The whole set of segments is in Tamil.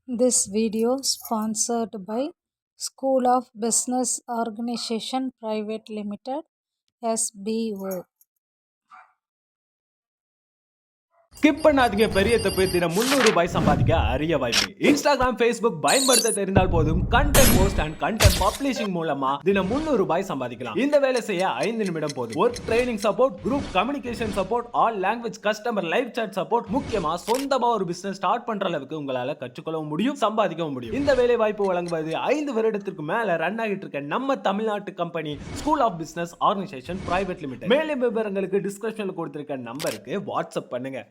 This video sponsored by School of Business Organization Private Limited SBO. Skip பண்ணாதீங்க, பெரிய தப்பு. தினம் 300 ரூபாய் சம்பாதிக்க அரிய வாய்ப்பு. இன்ஸ்டாகிராம், ஃபேஸ்புக் பயன்படுத்த தெரிந்தால் போதும். Content post and content publishing மூலமா தினம் 300 ரூபாய் சம்பாதிக்கலாம். இந்த வேலை செய்ய 5 நிமிடம் போதும். Work training support, group communication support, all language customer live chat support, முக்கியமா சொந்தமா ஒரு பிசினஸ் ஸ்டார்ட் பண்ற அளவுக்கு உங்களால கற்றுக்கொள்ளவும் முடியும், சம்பாதிக்கவும் முடியும். இந்த வேலை வாய்ப்பு வழங்குவது 5 வருடத்திற்கு மேல ரன் ஆகிட்டு இருக்க நம்ம தமிழ்நாட்டு company school of business organisation private limited. மேலும் விவரங்களுக்கு டிஸ்கிரிப்ஷன்ல கொடுத்திருக்க நம்பருக்கு வாட்ஸ்அப் பண்ணுங்க.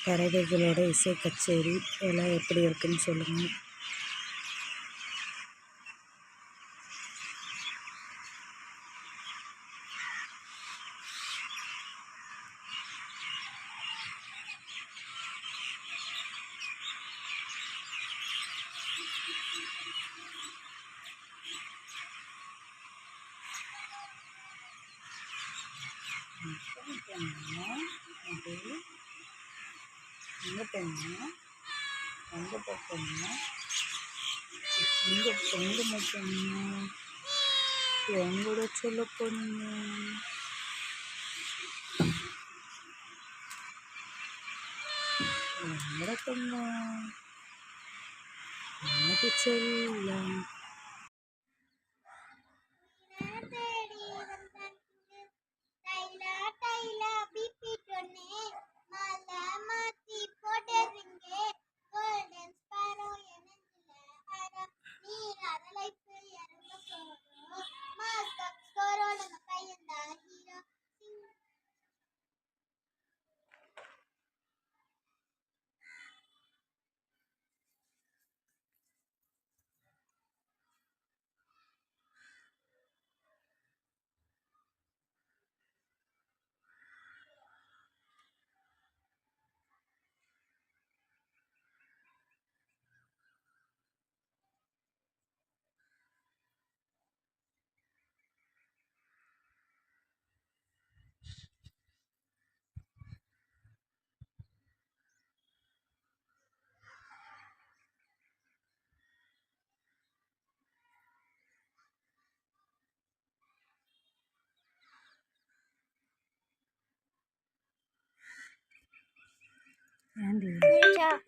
பறவைகளோட இசை கச்சேரி எல்லாம் எப்படி இருக்குன்னு சொல்லுங்கள். எங்கே போனீங்க? எங்கே போனீங்க? எங்கே போனீங்க? எங்கூட சொல்ல போனீங்க? எங்கட போங்க? எனக்கு சொல்லலாம். Andy.